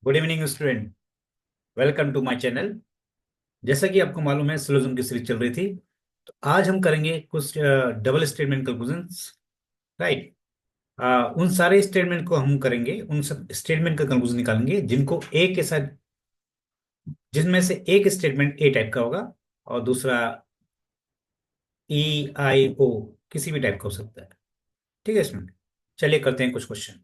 Good evening student. Welcome to my channel. जैसा कि आपको मालूम है सिलोजिज्म की सीरीज चल रही थी। तो आज हम करेंगे कुछ डबल स्टेटमेंट कंक्लूजन्स। राइट। उन सारे स्टेटमेंट को हम करेंगे, उन सब स्टेटमेंट का कंक्लूजन निकालेंगे जिनको एक के साथ, जिनमें से एक स्टेटमेंट ए टाइप का होगा और दूसरा ई, आई, ओ किसी भी टाइप का हो सकता है। ठीक है स्टूडेंट, चलिए करते हैं कुछ क्वेश्चन।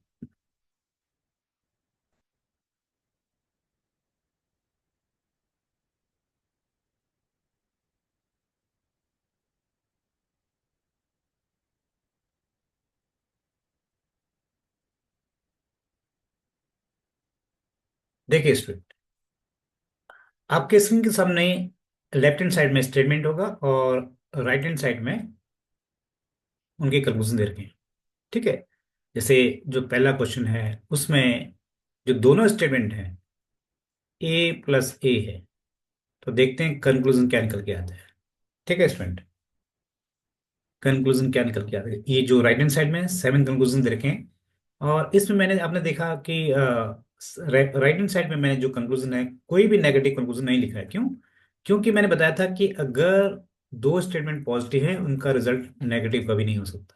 देखिए स्टूडेंट, आपके स्क्रीन के सामने लेफ्ट हैंड साइड में स्टेटमेंट होगा और राइट हैंड साइड में उनके कंक्लूजन दे रखे हैं। ठीक है। जैसे जो पहला क्वेश्चन है उसमें जो दोनों स्टेटमेंट हैं ए प्लस ए है, तो देखते हैं कंक्लूजन क्या निकल के आता है। ठीक है स्टूडेंट, कंक्लूजन क्या निकल के आता है। ये जो राइट हैंड साइड में 7 कंक्लूजन दे रखे हैं और इसमें मैंने आपने देखा कि राइट हैंड साइड में मैंने जो कंक्लूजन है कोई भी नेगेटिव कंक्लूजन नहीं लिखा है। क्यों? क्योंकि मैंने बताया था कि अगर दो स्टेटमेंट पॉजिटिव है उनका रिजल्ट नेगेटिव कभी नहीं हो सकता,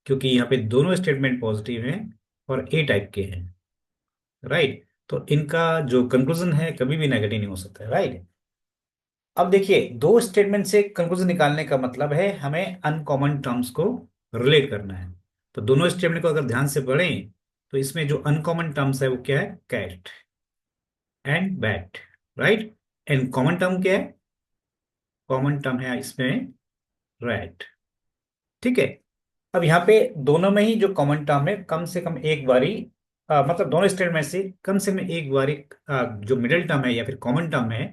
क्योंकि यहाँ पे दोनों स्टेटमेंट पॉजिटिव हैं और ए टाइप के हैं। राइट। तो इनका जो कंक्लूजन है कभी भी नेगेटिव नहीं हो सकता है। राइट। अब देखिए, दो स्टेटमेंट से कंक्लूजन निकालने का मतलब है हमें अनकॉमन टर्म्स को रिलेट करना है। तो दोनों स्टेटमेंट को अगर ध्यान से पढ़ें तो इसमें जो अनकॉमन टर्म्स है वो क्या है? Cat and bat. Right. And common term क्या है? कॉमन टर्म है इसमें रैट। ठीक है। अब यहाँ पे दोनों में ही जो कॉमन टर्म है कम से कम एक बारी, मतलब दोनों स्टेटमेंट से कम से कम एक बारी जो मिडिल टर्म है या फिर कॉमन टर्म है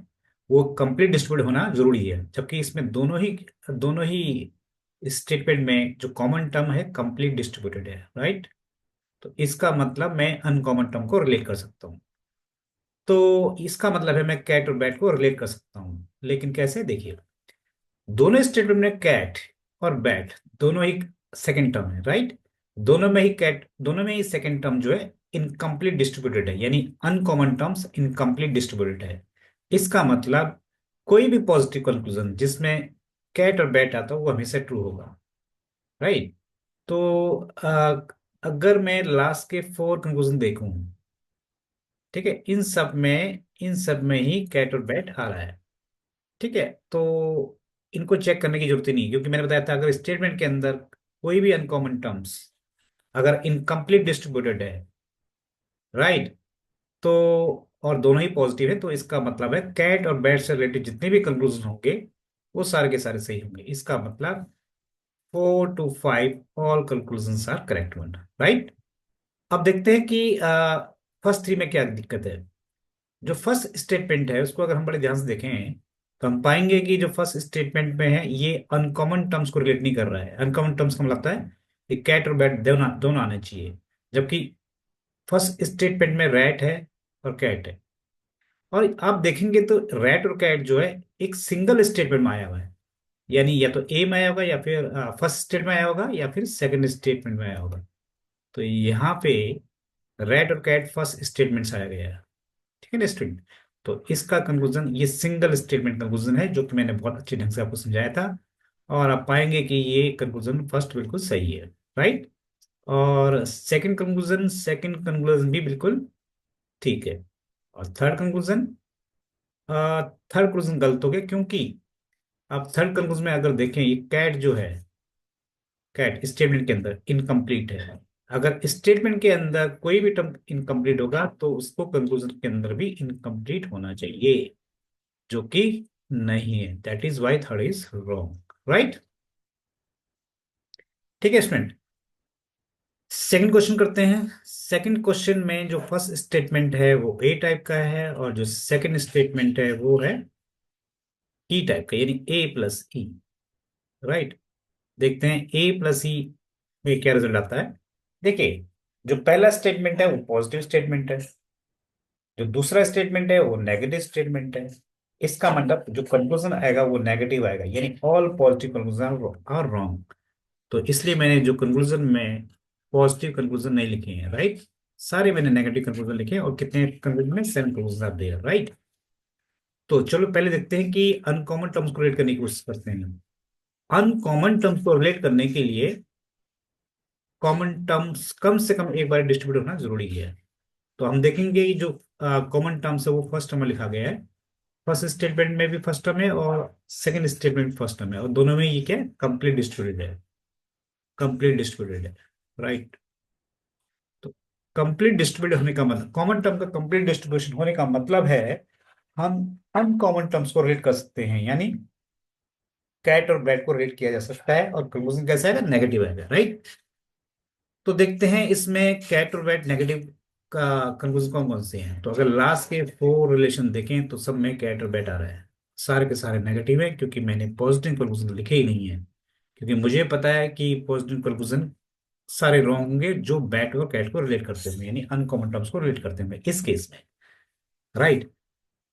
वो कंप्लीट डिस्ट्रीब्यूट होना जरूरी है, जबकि इसमें दोनों ही स्टेटमेंट में जो कॉमन टर्म है कंप्लीट डिस्ट्रीब्यूटेड है। राइट। तो इसका मतलब मैं अनकॉमन टर्म को रिलेट कर सकता हूँ। तो इसका मतलब है मैं कैट और बैट को रिलेट कर सकता हूँ, लेकिन कैसे? देखिए, दोनों स्टेटमेंट में कैट और बैट दोनों ही सेकंड टर्म है। राइट। दोनों में ही सेकंड टर्म जो है इनकम्प्लीट डिस्ट्रीब्यूटेड है, यानी अनकॉमन टर्म्स इनकम्प्लीट डिस्ट्रीब्यूटेड है। इसका मतलब कोई भी पॉजिटिव कंक्लूजन जिसमें कैट और बैट आता है वो हमेशा ट्रू होगा। राइट। तो अगर मैं लास्ट के 4 कंक्लूजन देखूं, ठीक है, इन सब में ही कैट और बैट आ रहा है। ठीक है। तो इनको चेक करने की जरूरत ही नहीं, क्योंकि मैंने बताया था अगर स्टेटमेंट के अंदर कोई भी अनकॉमन टर्म्स अगर इनकम्प्लीट डिस्ट्रीब्यूटेड है, राइट, तो और दोनों ही पॉजिटिव है, तो इसका मतलब है कैट और बैट से रिलेटेड जितने भी कंक्लूजन होंगे वो सारे के सारे सही होंगे। इसका मतलब 4 to 5 all conclusion are correct one. Right. अब देखते हैं कि फर्स्ट 3 में क्या दिक्कत है। जो फर्स्ट स्टेटमेंट है उसको अगर हम बड़े ध्यान से देखें तो हम पाएंगे कि जो फर्स्ट स्टेटमेंट में है ये अनकॉमन टर्म्स को रिलेट नहीं कर रहा है। अनकॉमन टर्म्स का मतलब लगता है कि कैट और बैट दोनों दोनों आने चाहिए, जबकि फर्स्ट स्टेटमेंट में रैट है और कैट है। और आप देखेंगे तो रैट और कैट जो है एक सिंगल स्टेटमेंट में आया हुआ है, यानी या तो ए में आया होगा या फिर फर्स्ट स्टेटमेंट में आया होगा या फिर सेकंड स्टेटमेंट में आया होगा। तो यहाँ पे रैट और कैट फर्स्ट स्टेटमेंट से आया गया है। ठीक है ना स्टूडेंट? तो इसका कंक्लूजन ये सिंगल स्टेटमेंट कंक्लूजन है, जो कि मैंने बहुत अच्छे ढंग से आपको समझाया था। और आप पाएंगे कि ये कंक्लूजन फर्स्ट बिल्कुल सही है। राइट। और सेकंड कंक्लूजन भी बिल्कुल ठीक है। और थर्ड कंक्लूजन गलत हो गया, क्योंकि आप थर्ड कंक्लूजन में अगर देखें ये कैट जो है, कैट स्टेटमेंट के अंदर इनकम्प्लीट है। अगर स्टेटमेंट के अंदर कोई भी टर्म इनकम्प्लीट होगा तो उसको कंक्लूजन के अंदर भी इनकम्प्लीट होना चाहिए, जो कि नहीं है। That is why third is wrong. Right. ठीक है स्टूडेंट, सेकंड क्वेश्चन करते हैं। सेकंड क्वेश्चन में जो फर्स्ट स्टेटमेंट है वो ए टाइप का है और जो सेकंड स्टेटमेंट है वो है ई टाइप का, यानी ए प्लस ई। राइट। देखते हैं ए प्लस ई में क्या रिजल्ट आता है। देखिए, जो पहला स्टेटमेंट है वो पॉजिटिव स्टेटमेंट है, जो दूसरा स्टेटमेंट है वो नेगेटिव स्टेटमेंट है। इसका मतलब जो कंक्लूजन आएगा वो नेगेटिव आएगा, यानी all positive conclusion are wrong. तो इसलिए मैंने जो कंक्लूजन में पॉजिटिव कंक्लूजन नहीं लिखे हैं। राइट। सारे मैंने नेगेटिव कंक्लूजन लिखे और कितने कंक्लूजन में 7 कंक्लूजन आप दे राइट। तो चलो पहले देखते हैं कि अनकॉमन टर्म्स को रिलेट करने की कोशिश करते हैं। अनकॉमन टर्म्स को रिलेट करने के लिए कॉमन टर्म्स कम से कम एक बार डिस्ट्रीब्यूट होना जरूरी है। तो हम देखेंगे कि जो कॉमन टर्म्स है वो फर्स्ट टर्म में लिखा गया है। फर्स्ट स्टेटमेंट में भी फर्स्ट टर्म है और सेकंड स्टेटमेंट फर्स्ट टर्म है, और दोनों में ये क्या है, कंप्लीट डिस्ट्रीब्यूटेड है। कंप्लीट डिस्ट्रीब्यूटेड है राइट। तो कंप्लीट डिस्ट्रीब्यूटेड होने का मतलब, कॉमन टर्म का कंप्लीट डिस्ट्रीब्यूशन होने का मतलब है हम अनकॉमन टर्म्स को रिलेट कर सकते हैं, यानी कैट और बैट को रिलेट किया जा सकता है और कंक्लूजन कैसा है, नेगेटिव आएगा राइट। तो देखते हैं इसमें कैट और बैट नेगेटिव का कंक्लूजन कौन कौन से हैं। तो अगर लास्ट के 4 रिलेशन देखें तो सब में कैट और बैट आ रहा है, सारे के सारे नेगेटिव है, क्योंकि मैंने पॉजिटिव कंक्लूजन लिखे ही नहीं है। क्योंकि मुझे पता है कि पॉजिटिव कंक्लूजन सारे रॉन्ग होंगे जो बैट और कैट को रिलेट करते हैं, यानी अनकॉमन टर्म्स को रिलेट करते हैं इस केस में राइट।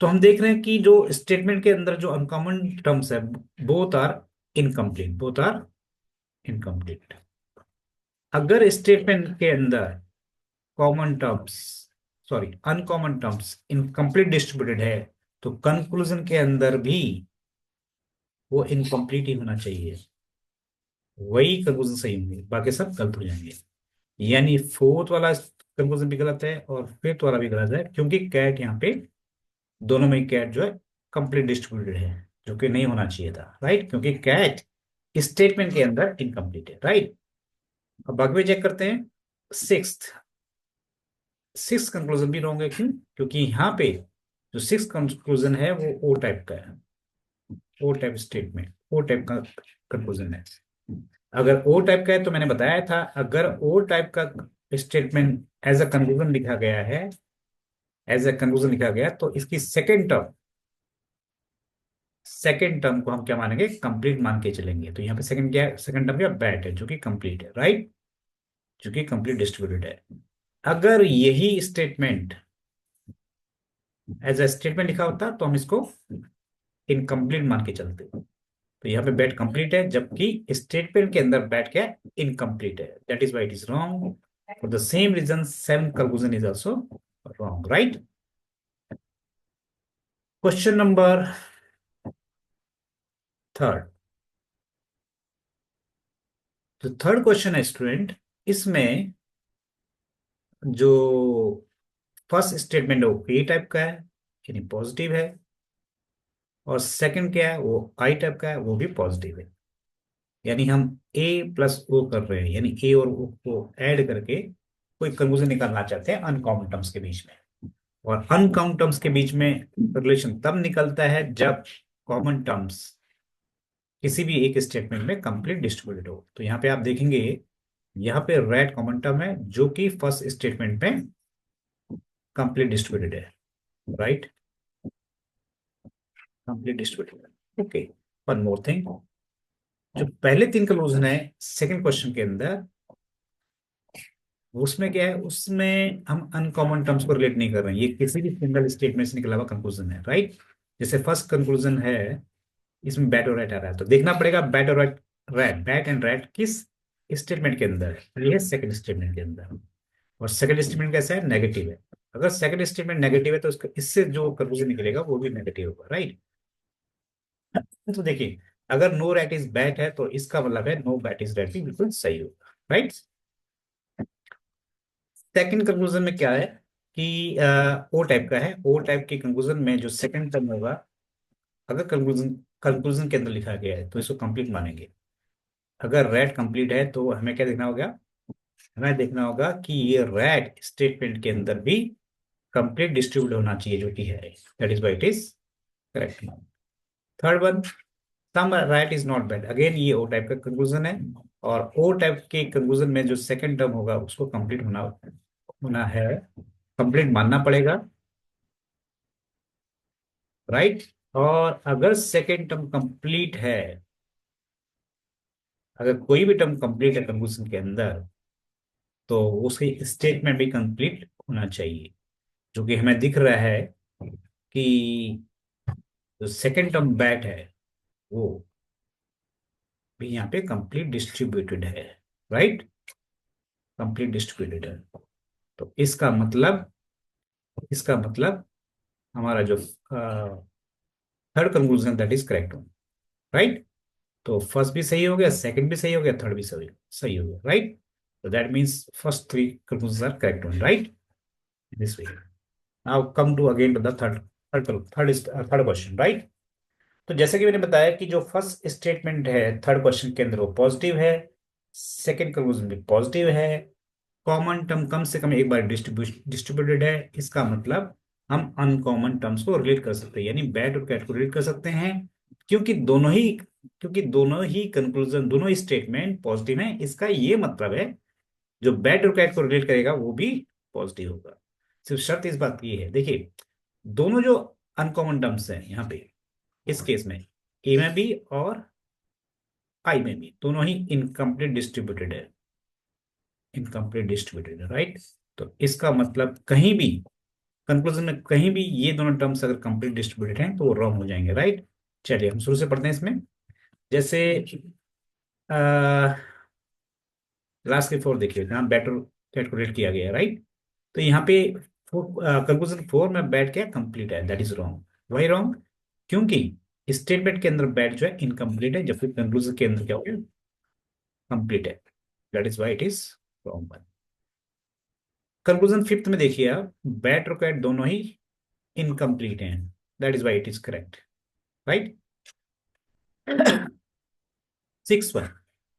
तो हम देख रहे हैं कि जो स्टेटमेंट के अंदर जो अनकॉमन टर्म्स है, both are incomplete, both are incomplete. अगर स्टेटमेंट के अंदर common terms, sorry uncommon terms incomplete distributed है, तो कंक्लूजन के अंदर भी वो इनकम्प्लीट ही होना चाहिए, वही कंक्लूजन सही होंगे, बाकी सब गलत हो जाएंगे। यानी फोर्थ वाला कंक्लूजन भी गलत है और फिफ्थ वाला भी गलत है, क्योंकि कैट यहाँ पे दोनों में कैट जो है कंप्लीट डिस्ट्रीब्यूटेड है, जो कि नहीं होना चाहिए था राइट, क्योंकि कैट स्टेटमेंट के अंदर इनकम्प्लीट है राइट। अब बाकी भी चेक करते हैं। सिक्स्थ सिक्स कंक्लूजन भी रॉन्ग है, क्यों, क्योंकि यहाँ पे जो सिक्स कंक्लूजन है वो ओ टाइप का है, ओ टाइप स्टेटमेंट, ओ टाइप का कंक्लूजन है। अगर ओ टाइप का है तो मैंने बताया था, अगर ओ टाइप का स्टेटमेंट एज अ कंक्लूजन लिखा गया है, एज अ कंक्लूजन लिखा गया, तो इसकी सेकेंड टर्म को हम क्या मानेंगे, कंप्लीट मान के चलेंगे। तो यहाँ पे सेकंड क्या है, सेकंड टर्म क्या, बैट है, जो कि कंप्लीट है राइट, जो कि कंप्लीट डिस्ट्रीब्यूटेड है। अगर यही स्टेटमेंट एज अ स्टेटमेंट लिखा होता तो हम इसको इनकम्प्लीट मान के चलते। तो यहाँ पे बैट कंप्लीट है, जबकि स्टेटमेंट के अंदर बैट क्या है, इनकम्प्लीट है, that is why it is wrong. For the same reason seven conclusion is also wrong right. Question number third. जो थर्ड क्वेश्चन है स्टूडेंट, इसमें जो फर्स्ट स्टेटमेंट है वो ए टाइप का है, यानी पॉजिटिव है, और सेकंड क्या है, वो आई टाइप का है, वो भी पॉजिटिव है। यानी हम ए प्लस ओ कर रहे हैं, यानी ए और ओ को ऐड करके कोई कंक्लूजन निकालना चाहते हैं अनकॉमन टर्म्स के बीच में। और अनकॉमन टर्म्स के बीच में रिलेशन तब निकलता है जब कॉमन टर्म्स किसी भी एक स्टेटमेंट में कंप्लीट डिस्ट्रीब्यूटेड हो। तो यहाँ पे आप देखेंगे, यहाँ पे रेड कॉमन टर्म है जो कि फर्स्ट स्टेटमेंट में कंप्लीट डिस्ट्रीब्यूटेड है right, complete distributed. Okay, one more thing, जो पहले 3 कंक्लूजन है सेकंड क्वेश्चन के अंदर, उसमें क्या है, उसमें हम अनकॉमन टर्म्स को रिलेट नहीं कर रहे हैं, ये किसी भी सिंगल स्टेटमेंट से निकला हुआ कंक्लूजन है राइट। जैसे फर्स्ट कंक्लूजन है, इसमें बैट और राइट आ रहा है, तो देखना पड़ेगा बैट और right, rat bat and right किस स्टेटमेंट के अंदर है, ये सेकंड स्टेटमेंट के अंदर। और सेकंड स्टेटमेंट कैसा है, नेगेटिव है। अगर सेकंड स्टेटमेंट नेगेटिव है तो इसका इससे जो कंक्लूजन निकलेगा वो भी नेगेटिव होगा राइट। तो देखिए, अगर नो रैट इज बैट है तो इसका मतलब है नो बैट इज रैट भी बिल्कुल सही होगा राइट। सेकंड कंक्लूजन में क्या है कि ओ टाइप का है, ओ टाइप के कंक्लूजन में जो सेकंड टर्म होगा, अगर कंक्लूजन कंक्लूजन के अंदर लिखा गया है तो इसको कंप्लीट मानेंगे। अगर रैट कंप्लीट है तो हमें क्या देखना होगा, हमें देखना होगा कि ये रैट स्टेटमेंट के अंदर भी कंप्लीट डिस्ट्रीब्यूट होना चाहिए, जो कि है, that is why it is correct. Third one, some rat is not bat, again ये ओ टाइप का कंक्लूजन है, और ओ टाइप के कंक्लूजन में जो सेकंड टर्म होगा उसको कंप्लीट होना होना है, कंप्लीट मानना पड़ेगा राइट। और अगर सेकंड टर्म कंप्लीट है, अगर कोई भी टर्म कंप्लीट है कंक्लूजन के अंदर, तो उसकी स्टेटमेंट भी कंप्लीट होना चाहिए, जो कि हमें दिख रहा है कि जो सेकंड टर्म बैट है वो भी यहाँ पे कंप्लीट डिस्ट्रीब्यूटेड है राइट, कंप्लीट डिस्ट्रीब्यूटेड है। तो इसका मतलब हमारा जो third conclusion that is correct one, right. तो फर्स्ट भी सही हो गया, सेकंड भी सही हो गया, थर्ड भी सही सही हो गया, राइट। तो that means first three conclusion are correct one, right. This way. Now come to again to the third third third third question, right. तो जैसे कि मैंने बताया कि जो फर्स्ट स्टेटमेंट है थर्ड क्वेश्चन के अंदर वो पॉजिटिव है, सेकंड कंक्लूजन भी पॉजिटिव है, कॉमन टर्म कम से कम एक बार डिस्ट्रीब्यूटेड है, इसका मतलब हम अनकॉमन टर्म्स को रिलेट कर सकते हैं, यानी बैट और कैट को रिलेट कर सकते हैं, क्योंकि दोनों ही क्योंकि दोनों ही कंक्लूजन, दोनों ही स्टेटमेंट पॉजिटिव है। इसका ये मतलब है जो बैट और कैट को रिलेट करेगा वो भी पॉजिटिव होगा। सिर्फ शर्त इस बात की है, देखिए दोनों जो अनकॉमन टर्म्स हैं यहाँ पे, इस केस में ए में भी और आई में भी दोनों ही इनकम्प्लीट डिस्ट्रीब्यूटेड है, इनकम्प्लीट डिस्ट्रीब्यूटेड है, राइट। तो इसका मतलब कहीं भी कंक्लूजन में कहीं भी ये दोनों टर्म्स अगर कंप्लीट डिस्ट्रीब्यूटेड हैं तो वो रॉन्ग हो जाएंगे, राइट। चलिए हम शुरू से पढ़ते हैं इसमें। जैसे लास्ट के फोर देखिए, जहाँ बैट और कैट को रेट किया गया है, राइट। तो यहाँ पे कंक्लूजन फोर में बैट क्या कंप्लीट है, that is wrong. Why wrong? क्योंकि स्टेटमेंट के अंदर बैट जो है इनकम्प्लीट है, जबकि कंक्लूजन के अंदर क्या हो गया, कंप्लीट है। That is why it is wrong one. Conclusion fifth में देखिए आप, बैट और कैट दोनों ही इनकम्प्लीट हैं, that is why it is correct, right. Six one,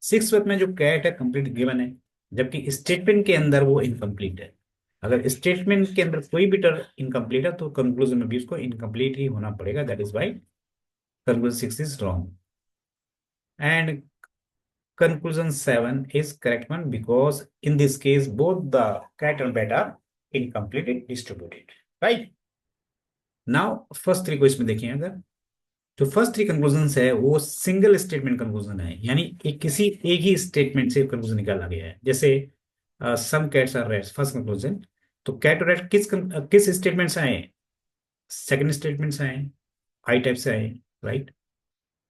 six one में जो कैट है कंप्लीट गिवन है, जबकि स्टेटमेंट के अंदर वो इनकम्प्लीट है। अगर स्टेटमेंट के अंदर कोई भी टर्म इनकम्प्लीट है तो कंक्लूजन में भी उसको इनकम्प्लीट ही होना पड़ेगा, that is why conclusion six is wrong. And conclusion 7 is correct one because in this case both the cat and bat are incompletely distributed, right। now first three को इसमें देखें, अगर जो फर्स्ट थ्री कंक्लूजन है वो single statement conclusion है, यानी किसी एक ही स्टेटमेंट से कंक्लूजन निकाला गया है। जैसे some cats are rats, first conclusion. तो कैट और रैट किस स्टेटमेंट से आए, सेकंड स्टेटमेंट से आए, आई टाइप से आए, राइट।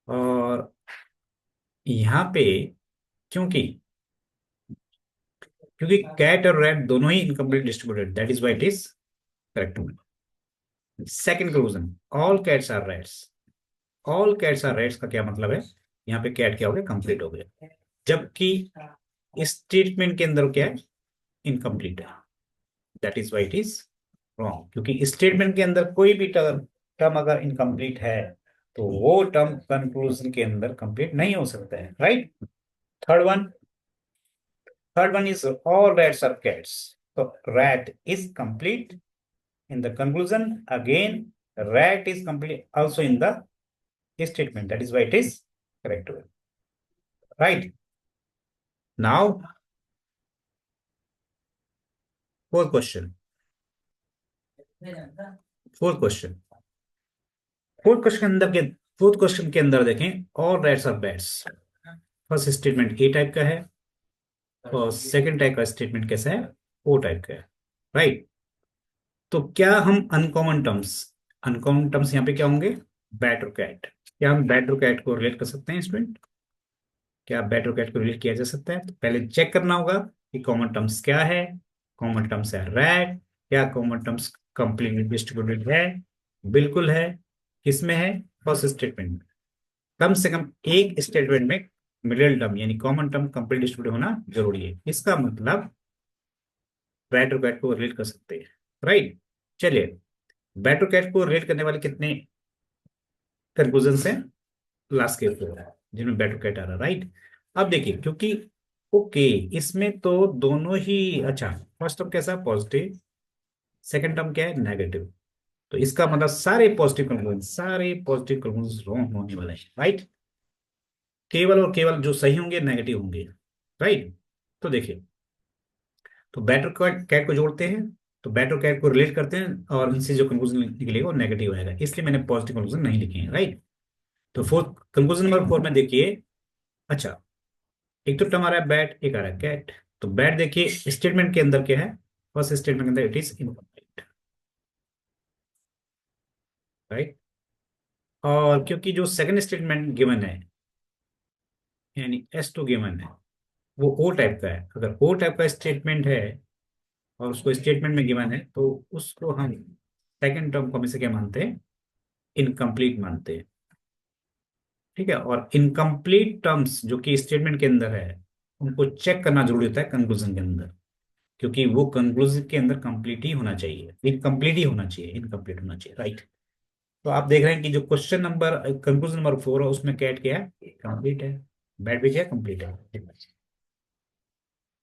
और यहाँ पे क्योंकि क्योंकि कैट और रैट दोनों ही incomplete distributed, that is why it is correct. Second conclusion, all cats are rats, all cats are rats का क्या मतलब है, यहाँ पे कैट क्या हो गया, कंप्लीट हो गया, जबकि स्टेटमेंट के अंदर क्या है, इनकम्प्लीट है, that is why it is wrong. क्योंकि स्टेटमेंट के अंदर कोई भी टर्म टर्म अगर इनकम्प्लीट है तो वो टर्म कंक्लूजन के अंदर कंप्लीट नहीं हो सकता है, right. Third one, third one is all rats are cats. तो rat is complete in the conclusion, again rat is complete also in the statement, that is why it is correct, right। now fourth question, fourth question, fourth question के अंदर के fourth question के अंदर देखें, all rats are bats. First statement A type का है और second type का स्टेटमेंट कैसा है, ओ टाइप का है, राइट। तो क्या हम अनकॉमन टर्म्स यहाँ पे क्या होंगे, बैट और कैट। क्या हम बैट और कैट को रिलेट कर सकते हैं स्टूडेंट, क्या बैट और कैट को रिलेट किया जा सकता है? तो पहले चेक करना होगा कि कॉमन टर्म्स क्या है। कॉमन टर्म्स है रैट, क्या कॉमन टर्म्स कंप्लीटली डिस्ट्रीब्यूटेड है? बिल्कुल है। किसमें है, फर्स्ट स्टेटमेंट में। कम से कम एक स्टेटमेंट में मिडिल टर्म यानी कॉमन टर्म कंप्लीट डिस्ट्रीब्यूटेड होना जरूरी है, इसका मतलब बैट और कैट को रिलेट कर सकते हैं, राइट। चलिए, बैट और कैट को रिलेट करने वाले कितने कंक्लूजन हैं, लास्ट के फोर है जिनमें बैट और कैट आ रहा है, राइट। अब देखिए, क्योंकि ओके इसमें तो दोनों ही, अच्छा फर्स्ट टर्म कैसा पॉजिटिव, सेकंड टर्म क्या है नेगेटिव, तो इसका मतलब सारे पॉजिटिव कंक्लूजन रॉन्ग होने वाले हैं, राइट। केवल और केवल जो सही होंगे नेगेटिव होंगे, राइट। तो देखिए, तो बैट और कैट को जोड़ते हैं, तो बैट और कैट को रिलेट करते हैं और इनसे जो कंक्लूजन निकलेगा वो नेगेटिव आएगा, इसलिए मैंने पॉजिटिव कंक्लूजन नहीं लिखे हैं, राइट। तो फोर्थ कंक्लूजन नंबर फोर में देखिए, अच्छा एक तो टर्म आ रहा है बैट, एक आ रहा है कैट। तो बैट देखिए स्टेटमेंट के अंदर क्या है, फर्स्ट स्टेटमेंट के अंदर इट इज इनकम्प्लीट, राइट। और क्योंकि जो सेकंड स्टेटमेंट गिवन है यानी एस टू गिवन है वो ओ टाइप का है, अगर ओ टाइप का स्टेटमेंट है और उसको स्टेटमेंट में गिवन है, तो उसको हम सेकंड टर्म को हमेशा क्या मानते हैं, इनकम्प्लीट मानते हैं। ठीक है, और इनकम्प्लीट टर्म्स जो कि स्टेटमेंट के अंदर है, उनको चेक करना जरूरी होता है कंक्लूजन के अंदर, क्योंकि वो कंक्लूजन के अंदर कंप्लीट ही होना चाहिए, इनकम्प्लीट ही होना चाहिए, इनकम्प्लीट होना चाहिए, राइट। तो आप देख रहे हैं कि जो क्वेश्चन नंबर कंक्लूजन नंबर 4 है, उसमें कैट क्या है, कंप्लीट है। बैट भी क्या कंप्लीट है,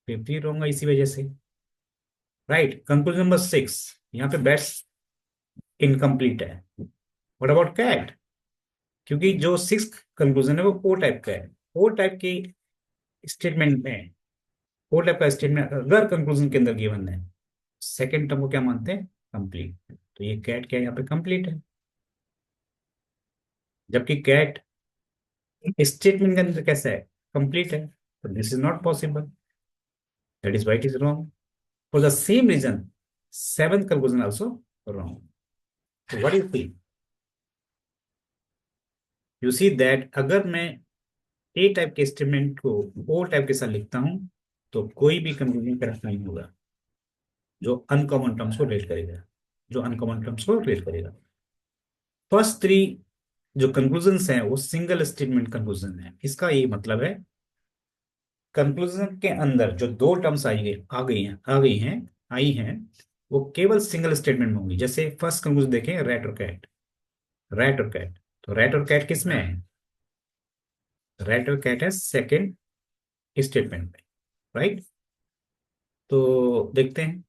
50 रहूंगा इसी वजह से, राइट। कंक्लूजन नंबर 6, यहाँ पे बैट्स इनकम्प्लीट है। व्हाट अबाउट कैट, क्योंकि जो सिक्स कंक्लूजन है वो ओ टाइप का है, ओ टाइप की स्टेटमेंट में, ओ टाइप का स्टेटमेंट अगर कंक्लूजन के अंदर गिवन है, सेकंड टर्म को क्या मानते हैं, कंप्लीट। तो ये कैट क्या है, यहाँ पे कंप्लीट है। जबकि कैट स्टेटमेंट के अंदर कैसा है, कंप्लीट है। तो this is not possible, that is why it is wrong. For the same reason seventh conclusion also wrong. तो what you feel, you see that अगर मैं ए टाइप के स्टेटमेंट को ओ टाइप के साथ लिखता हूं, तो कोई भी कंक्लूजन करेक्ट नहीं होगा जो अनकॉमन टर्म्स को रेट करेगा, जो अनकॉमन टर्म्स को रेट करेगा। फर्स्ट थ्री जो कंक्लूजन्स हैं वो सिंगल स्टेटमेंट कंक्लूजन है। इसका ये मतलब है कंक्लूजन के अंदर जो दो टर्म्स आई हैं, वो केवल सिंगल स्टेटमेंट में होंगी। जैसे फर्स्ट कंक्लूजन देखें, रैट और कैट, रैट और कैट। तो रैट और कैट किस में है, रैट और कैट है सेकेंड स्टेटमेंट में, राइट। तो देखते हैं,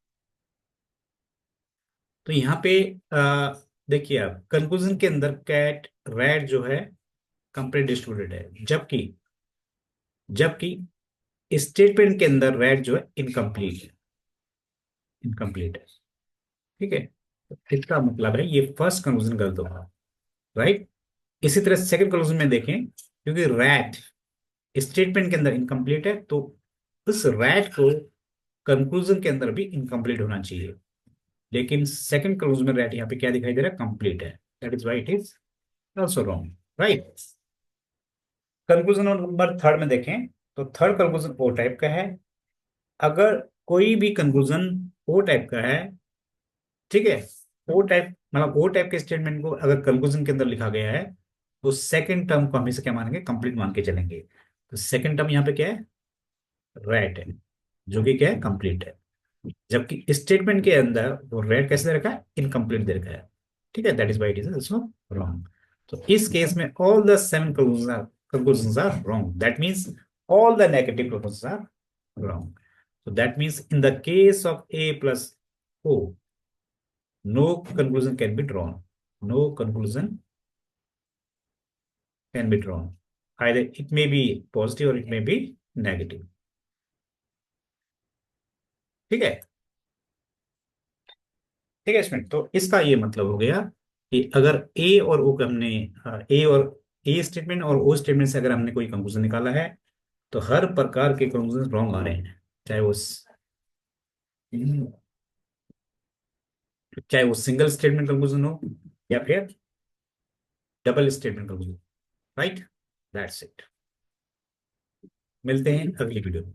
तो यहाँ पे देखिए आप कंक्लूजन के अंदर कैट रैट जो है कंप्लीट डिस्ट्रीब्यूटेड है, जबकि जबकि स्टेटमेंट के अंदर रैट जो है इनकम्प्लीट है, इनकम्प्लीट है। ठीक है, तो इसका मतलब है ये फर्स्ट कंक्लूजन गलत होगा, राइट। इसी तरह सेकंड कंक्लूजन में देखें, क्योंकि रैट स्टेटमेंट के अंदर इनकम्प्लीट है, तो उस रैट को कंक्लूजन के अंदर भी इनकम्प्लीट होना चाहिए। लेकिन सेकंड कंक्लूजन में रैट यहाँ पे क्या दिखाई दे रहा है, कंप्लीट है। That is why it is also wrong, right. Conclusion number third में देखें, तो थर्ड कंक्लूजन ओ टाइप का है। अगर कोई भी कंक्लूजन ओ टाइप का है, ठीक है, ओ टाइप मतलब ओ टाइप के स्टेटमेंट को अगर कंक्लूजन के अंदर लिखा गया है, तो सेकंड टर्म को हमेशा क्या मानेंगे, कंप्लीट मान के चलेंगे। तो सेकंड टर्म यहाँ पे क्या है, राइट है, जो कि क्या है, कंप्लीट है। जबकि स्टेटमेंट के अंदर वो रेट कैसे दे रखा है, इनकम्प्लीट दे रखा है। ठीक है, that is why it is also wrong. तो इस केस में all the seven conclusions are wrong. That means all the negative conclusions are wrong. So that means in the case of A plus O, no conclusion can be drawn. No conclusion can be drawn. Either it may be positive or it may be negative. ठीक है, ठीक है student. तो इसका ये मतलब हो गया कि अगर ए और ओ का हमने ए और ए स्टेटमेंट और ओ स्टेटमेंट से अगर हमने कोई कंक्लूजन निकाला है, तो हर प्रकार के कंक्लूजन रॉन्ग आ रहे हैं, चाहे वो चाहे वो सिंगल स्टेटमेंट कंक्लूजन हो या फिर double statement conclusion, right. That's it. मिलते हैं अगली वीडियो में।